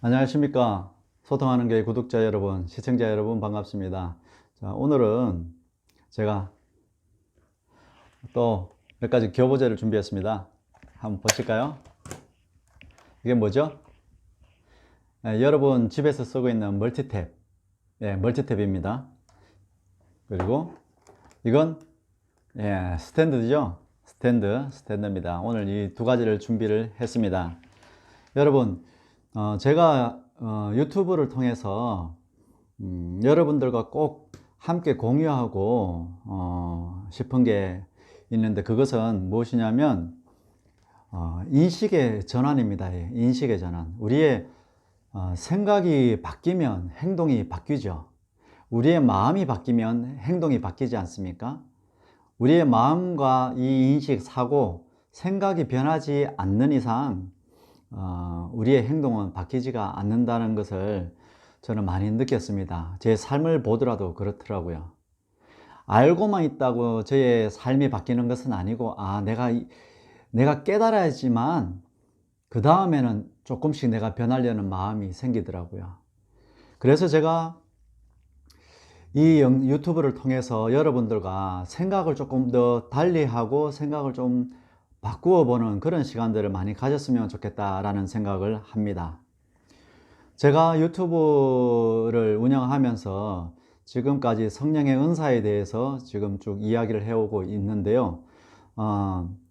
안녕하십니까. 소통하는 교회 구독자 여러분, 시청자 여러분 반갑습니다. 자, 오늘은 제가 또 몇 가지 교보제를 준비했습니다. 한번 보실까요? 이게 뭐죠? 여러분 집에서 쓰고 있는 멀티탭, 멀티탭입니다. 그리고 이건 스탠드죠. 스탠드입니다. 오늘 이 두 가지를 준비를 했습니다. 여러분, 제가 유튜브를 통해서 여러분들과 꼭 함께 공유하고 싶은 게 있는데, 그것은 무엇이냐면 인식의 전환입니다. 인식의 전환. 우리의 생각이 바뀌면 행동이 바뀌죠. 우리의 마음이 바뀌면 행동이 바뀌지 않습니까? 우리의 마음과 이 인식, 사고, 생각이 변하지 않는 이상 우리의 행동은 바뀌지가 않는다는 것을 저는 많이 느꼈습니다. 제 삶을 보더라도 그렇더라고요. 알고만 있다고 저의 삶이 바뀌는 것은 아니고, 내가 깨달아야지만 그 다음에는 조금씩 내가 변하려는 마음이 생기더라고요. 그래서 제가 이 유튜브를 통해서 여러분들과 생각을 조금 더 달리하고 생각을 좀 바꾸어 보는 그런 시간들을 많이 가졌으면 좋겠다라는 생각을 합니다. 제가 유튜브를 운영하면서 지금까지 성령의 은사에 대해서 지금 쭉 이야기를 해오고 있는데요.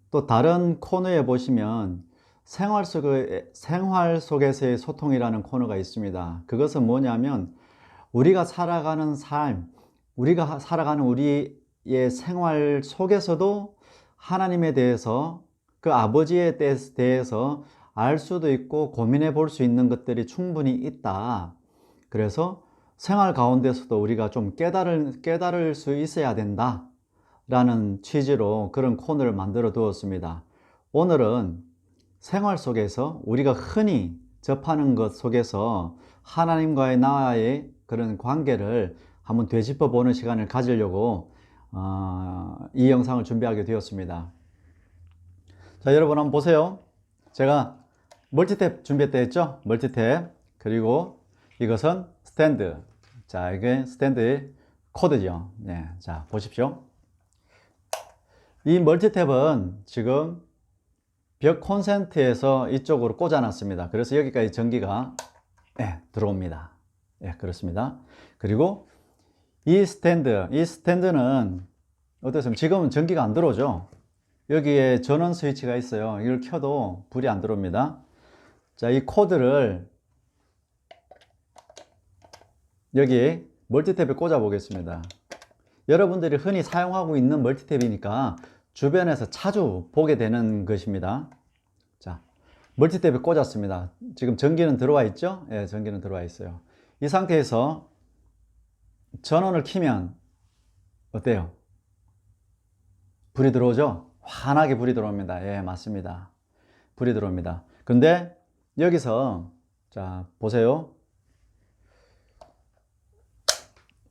또 다른 코너에 보시면 생활 속에서의 소통이라는 코너가 있습니다. 그것은 뭐냐면 우리가 살아가는 삶, 우리가 살아가는 우리의 생활 속에서도 하나님에 대해서, 그 아버지에 대해서 알 수도 있고 고민해 볼 수 있는 것들이 충분히 있다. 그래서 생활 가운데서도 우리가 좀 깨달을 수 있어야 된다 라는 취지로 그런 코너를 만들어 두었습니다. 오늘은 생활 속에서 우리가 흔히 접하는 것 속에서 하나님과의 나의 그런 관계를 한번 되짚어 보는 시간을 가지려고 이 영상을 준비하게 되었습니다. 자, 여러분 한번 보세요. 제가 멀티탭 준비했다 했죠? 멀티탭. 그리고 이것은 스탠드. 자, 이게 스탠드의 코드죠. 네, 자, 보십시오. 이 멀티탭은 지금 벽 콘센트에서 이쪽으로 꽂아 놨습니다. 그래서 여기까지 전기가 들어옵니다. 그렇습니다. 그리고 이 스탠드는 어떻습니까? 지금은 전기가 안 들어오죠. 여기에 전원 스위치가 있어요. 이걸 켜도 불이 안 들어옵니다. 자, 이 코드를 여기 멀티탭에 꽂아 보겠습니다. 여러분들이 흔히 사용하고 있는 멀티탭이니까 주변에서 자주 보게 되는 것입니다. 자, 멀티탭에 꽂았습니다. 지금 전기는 들어와 있죠? 예, 전기는 들어와 있어요. 이 상태에서 전원을 켜면 어때요? 불이 들어오죠? 환하게 불이 들어옵니다. 예, 맞습니다. 불이 들어옵니다. 근데 여기서 자, 보세요.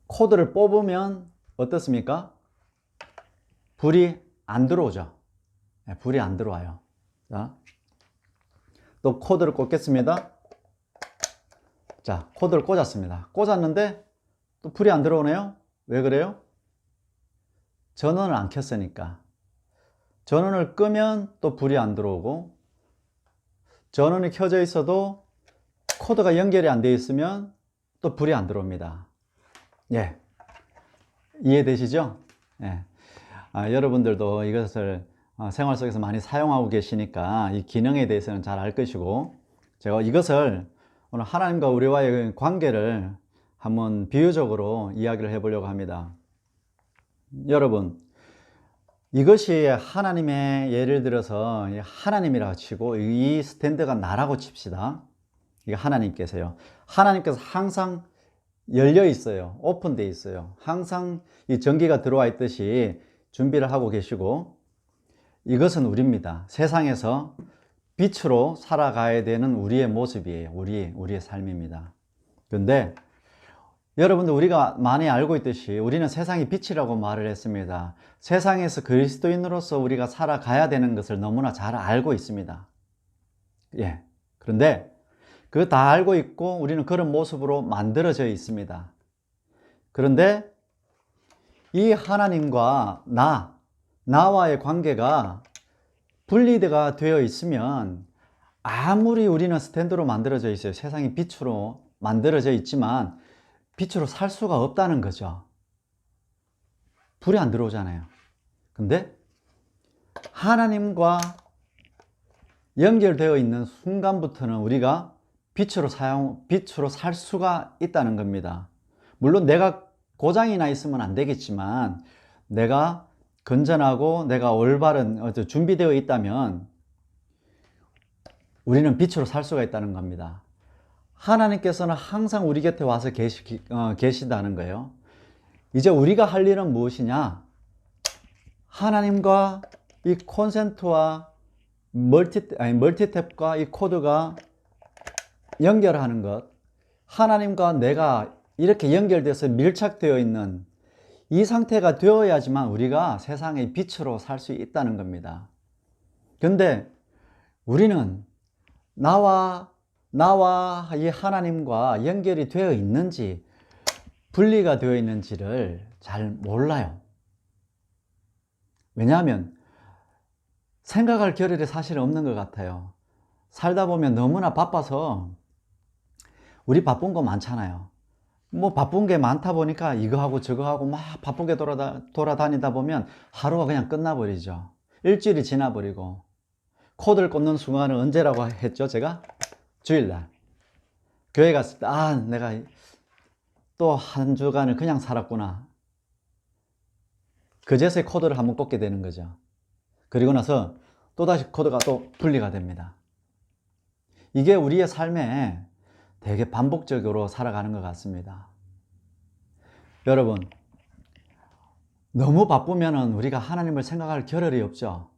코드를 뽑으면 어떻습니까? 불이 안 들어오죠. 네, 불이 안 들어와요. 자, 또 코드를 꽂겠습니다. 자, 코드를 꽂았습니다. 꽂았는데 또 불이 안 들어오네요. 왜 그래요? 전원을 안 켰으니까. 전원을 끄면 또 불이 안 들어오고, 전원이 켜져 있어도 코드가 연결이 안 되어 있으면 또 불이 안 들어옵니다. 예, 이해되시죠? 예. 여러분들도 이것을 생활 속에서 많이 사용하고 계시니까 이 기능에 대해서는 잘 알 것이고, 제가 이것을 오늘 하나님과 우리와의 관계를 한번 비유적으로 이야기를 해보려고 합니다. 여러분, 이것이 하나님의, 예를 들어서 하나님이라고 치고 이 스탠드가 나라고 칩시다. 이게 하나님께서요. 하나님께서 항상 열려 있어요. 오픈되어 있어요. 항상 이 전기가 들어와 있듯이 준비를 하고 계시고, 이것은 우리입니다. 세상에서 빛으로 살아가야 되는 우리의 모습이에요. 우리의 삶입니다. 그런데 여러분들, 우리가 많이 알고 있듯이 우리는 세상의 빛이라고 말을 했습니다. 세상에서 그리스도인으로서 우리가 살아가야 되는 것을 너무나 잘 알고 있습니다. 예. 그런데 그거 다 알고 있고 우리는 그런 모습으로 만들어져 있습니다. 그런데 이 하나님과 나와의 관계가 분리가 되어 있으면 아무리 우리는 스탠드로 만들어져 있어요. 세상이 빛으로 만들어져 있지만 빛으로 살 수가 없다는 거죠. 불이 안 들어오잖아요. 근데 하나님과 연결되어 있는 순간부터는 우리가 빛으로 살 수가 있다는 겁니다. 물론 내가 고장이 나 있으면 안 되겠지만 내가 건전하고 내가 올바른 준비되어 있다면 우리는 빛으로 살 수가 있다는 겁니다. 하나님께서는 항상 우리 곁에 와서 계시다는 거예요. 이제 우리가 할 일은 무엇이냐? 하나님과 이 콘센트와 멀티탭과 이 코드가 연결하는 것, 하나님과 내가 이렇게 연결돼서 밀착되어 있는 이 상태가 되어야지만 우리가 세상의 빛으로 살 수 있다는 겁니다. 근데 우리는 나와 이 하나님과 연결이 되어 있는지 분리가 되어 있는지를 잘 몰라요. 왜냐하면 생각할 겨를이 사실 없는 것 같아요. 살다 보면 너무나 바빠서 우리 바쁜 거 많잖아요. 뭐 바쁜 게 많다 보니까 이거 하고 저거 하고 막 바쁘게 돌아다니다 보면 하루가 그냥 끝나버리죠. 일주일이 지나버리고 코드를 꽂는 순간은 언제라고 했죠? 제가 주일날 교회 갔을 때 내가 또 한 주간을 그냥 살았구나. 그제서야 코드를 한번 꽂게 되는 거죠. 그리고 나서 또다시 코드가 또 분리가 됩니다. 이게 우리의 삶에 되게 반복적으로 살아가는 것 같습니다. 여러분, 너무 바쁘면 우리가 하나님을 생각할 겨를이 없죠.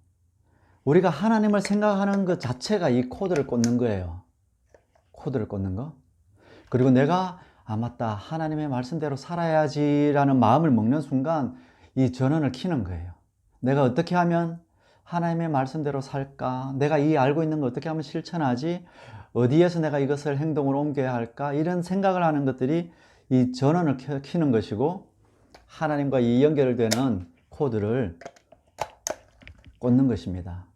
우리가 하나님을 생각하는 것 자체가 이 코드를 꽂는 거예요. 코드를 꽂는 거. 그리고 내가 맞다, 하나님의 말씀대로 살아야지 라는 마음을 먹는 순간 이 전원을 켜는 거예요. 내가 어떻게 하면 하나님의 말씀대로 살까? 내가 이 알고 있는 거 어떻게 하면 실천하지? 어디에서 내가 이것을 행동으로 옮겨야 할까? 이런 생각을 하는 것들이 이 전원을 켜는 것이고 하나님과 이 연결되는 코드를 꽂는 것입니다.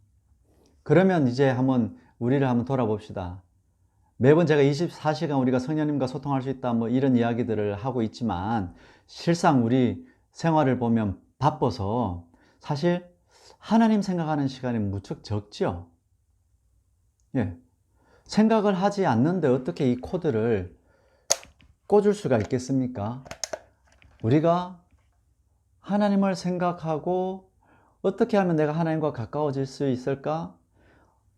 그러면 이제 우리를 한번 돌아봅시다. 매번 제가 24시간 우리가 성령님과 소통할 수 있다 이런 이야기들을 하고 있지만 실상 우리 생활을 보면 바빠서 사실 하나님 생각하는 시간이 무척 적죠. 예. 생각을 하지 않는데 어떻게 이 코드를 꽂을 수가 있겠습니까? 우리가 하나님을 생각하고 어떻게 하면 내가 하나님과 가까워질 수 있을까?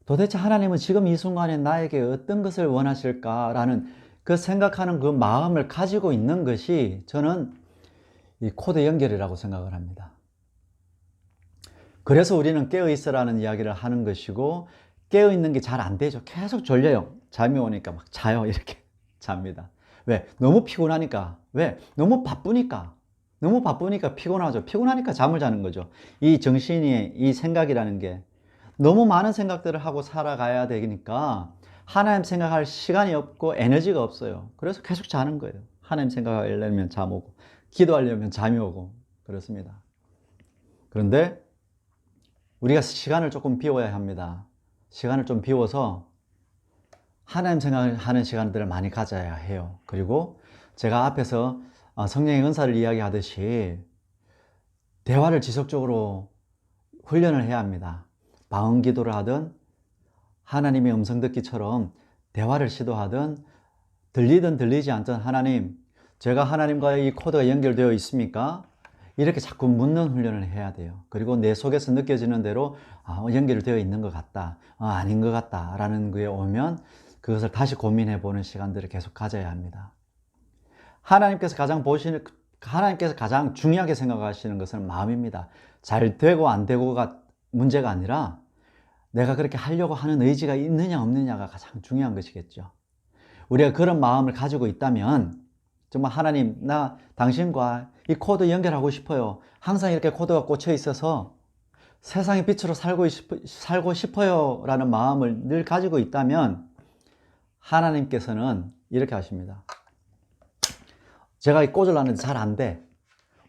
도대체 하나님은 지금 이 순간에 나에게 어떤 것을 원하실까라는 그 생각하는 그 마음을 가지고 있는 것이 저는 이 코드 연결이라고 생각을 합니다. 그래서 우리는 깨어있으라는 이야기를 하는 것이고 깨어있는 게 잘 안 되죠. 계속 졸려요. 잠이 오니까 막 자요. 이렇게 잡니다. 왜? 너무 피곤하니까. 왜? 너무 바쁘니까. 너무 바쁘니까 피곤하죠. 피곤하니까 잠을 자는 거죠. 이 정신이, 이 생각이라는 게 너무 많은 생각들을 하고 살아가야 되니까 하나님 생각할 시간이 없고 에너지가 없어요. 그래서 계속 자는 거예요. 하나님 생각하려면 잠 오고 기도하려면 잠이 오고 그렇습니다. 그런데 우리가 시간을 조금 비워야 합니다. 시간을 좀 비워서 하나님 생각하는 시간들을 많이 가져야 해요. 그리고 제가 앞에서 성령의 은사를 이야기하듯이 대화를 지속적으로 훈련을 해야 합니다. 방언 기도를 하든 하나님의 음성 듣기처럼 대화를 시도하든 들리든 들리지 않든 하나님, 제가 하나님과의 이 코드가 연결되어 있습니까? 이렇게 자꾸 묻는 훈련을 해야 돼요. 그리고 내 속에서 느껴지는 대로 연결되어 있는 것 같다, 아닌 것 같다 라는 거에 오면 그것을 다시 고민해 보는 시간들을 계속 가져야 합니다. 하나님께서 가장 중요하게 생각하시는 것은 마음입니다. 잘 되고 안 되고가 문제가 아니라 내가 그렇게 하려고 하는 의지가 있느냐 없느냐가 가장 중요한 것이겠죠. 우리가 그런 마음을 가지고 있다면 정말 하나님, 나 당신과 이 코드 연결하고 싶어요. 항상 이렇게 코드가 꽂혀 있어서 세상의 빛으로 살고 싶어요 라는 마음을 늘 가지고 있다면 하나님께서는 이렇게 하십니다. 제가 꽂으려는데 잘 안 돼.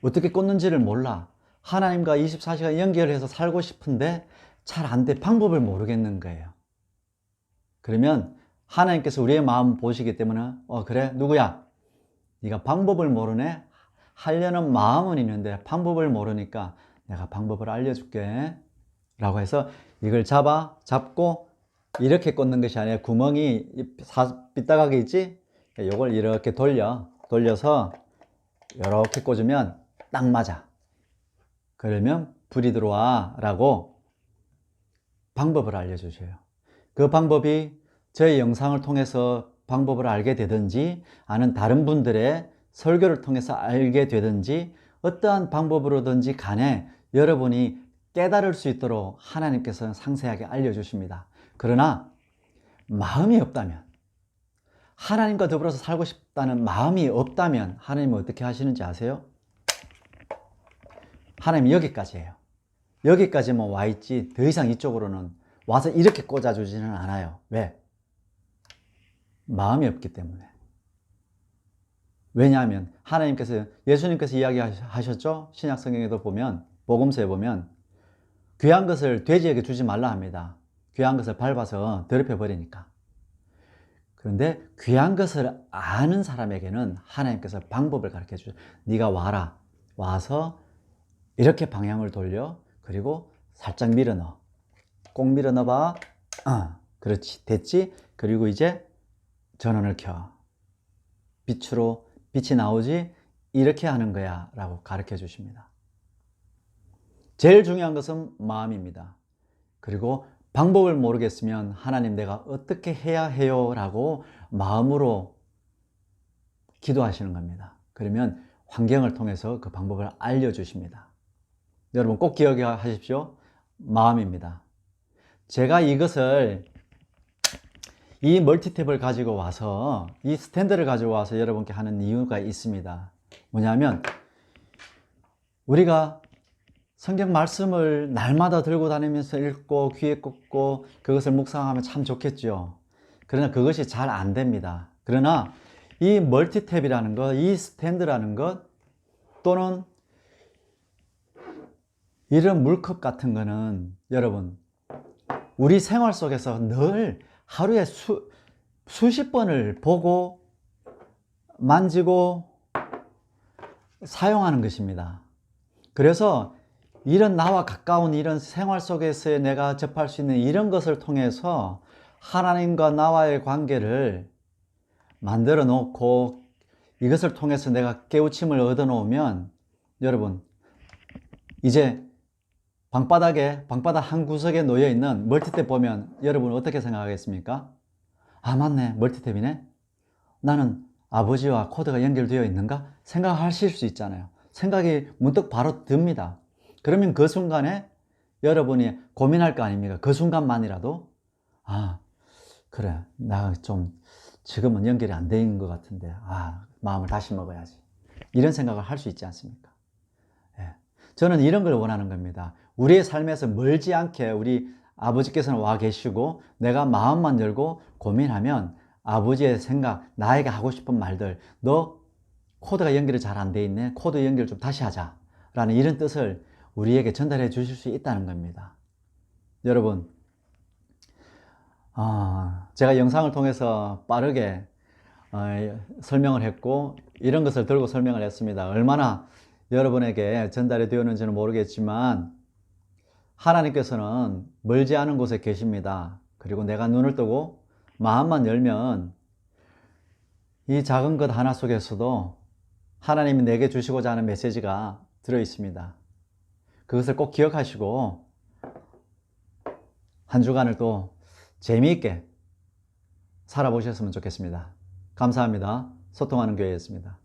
어떻게 꽂는지를 몰라. 하나님과 24시간 연결해서 살고 싶은데 잘 안 돼. 방법을 모르겠는 거예요. 그러면 하나님께서 우리의 마음 보시기 때문에 그래? 누구야? 네가 방법을 모르네? 하려는 마음은 있는데 방법을 모르니까 내가 방법을 알려줄게 라고 해서 이걸 잡고 이렇게 꽂는 것이 아니라 구멍이 삐딱하게 있지? 이걸 이렇게 돌려서 이렇게 꽂으면 딱 맞아. 그러면 불이 들어와 라고 방법을 알려주셔요. 그 방법이 저희 영상을 통해서 방법을 알게 되든지 아니면 다른 분들의 설교를 통해서 알게 되든지 어떠한 방법으로든지 간에 여러분이 깨달을 수 있도록 하나님께서는 상세하게 알려주십니다. 그러나 마음이 없다면, 하나님과 더불어서 살고 싶다는 마음이 없다면 하나님은 어떻게 하시는지 아세요? 하나님이 여기까지예요. 여기까지만 와 있지 더 이상 이쪽으로는 와서 이렇게 꽂아주지는 않아요. 왜? 마음이 없기 때문에. 왜냐하면 하나님께서, 예수님께서 이야기하셨죠? 신약 성경에도 보면, 복음서에 보면 귀한 것을 돼지에게 주지 말라 합니다. 귀한 것을 밟아서 더럽혀 버리니까. 그런데 귀한 것을 아는 사람에게는 하나님께서 방법을 가르쳐 주죠. 네가 와라. 와서 이렇게 방향을 돌려. 그리고 살짝 밀어 넣어. 꼭 밀어 넣어봐. 그렇지. 됐지? 그리고 이제 전원을 켜. 빛이 나오지? 이렇게 하는 거야 라고 가르쳐 주십니다. 제일 중요한 것은 마음입니다. 그리고 방법을 모르겠으면 하나님 내가 어떻게 해야 해요? 라고 마음으로 기도하시는 겁니다. 그러면 환경을 통해서 그 방법을 알려주십니다. 여러분 꼭 기억하십시오. 마음입니다. 제가 이것을, 이 멀티탭을 가지고 와서, 이 스탠드를 가지고 와서 여러분께 하는 이유가 있습니다. 뭐냐면 우리가 성경 말씀을 날마다 들고 다니면서 읽고 귀에 꽂고 그것을 묵상하면 참 좋겠죠. 그러나 그것이 잘 안 됩니다. 그러나 이 멀티탭이라는 것, 이 스탠드라는 것, 또는 이런 물컵 같은 거는 여러분 우리 생활 속에서 늘 하루에 수십 번을 보고 만지고 사용하는 것입니다. 그래서 이런 나와 가까운 이런 생활 속에서 내가 접할 수 있는 이런 것을 통해서 하나님과 나와의 관계를 만들어 놓고 이것을 통해서 내가 깨우침을 얻어 놓으면 여러분 이제 방바닥 한 구석에 놓여 있는 멀티탭 보면 여러분 어떻게 생각하겠습니까? 아 맞네, 멀티탭이네. 나는 아버지와 코드가 연결되어 있는가? 생각하실 수 있잖아요. 생각이 문득 바로 듭니다. 그러면 그 순간에 여러분이 고민할 거 아닙니까? 그 순간만이라도 그래, 나 좀 지금은 연결이 안 되는 것 같은데 마음을 다시 먹어야지, 이런 생각을 할 수 있지 않습니까? 저는 이런 걸 원하는 겁니다. 우리의 삶에서 멀지 않게 우리 아버지께서는 와 계시고 내가 마음만 열고 고민하면 아버지의 생각, 나에게 하고 싶은 말들, 너 코드가 연결이 잘 안 돼 있네, 코드 연결 좀 다시 하자 라는 이런 뜻을 우리에게 전달해 주실 수 있다는 겁니다. 여러분 제가 영상을 통해서 빠르게 설명을 했고 이런 것을 들고 설명을 했습니다. 얼마나 여러분에게 전달이 되었는지는 모르겠지만 하나님께서는 멀지 않은 곳에 계십니다. 그리고 내가 눈을 뜨고 마음만 열면 이 작은 것 하나 속에서도 하나님이 내게 주시고자 하는 메시지가 들어 있습니다. 그것을 꼭 기억하시고 한 주간을 또 재미있게 살아보셨으면 좋겠습니다. 감사합니다. 소통하는 교회였습니다.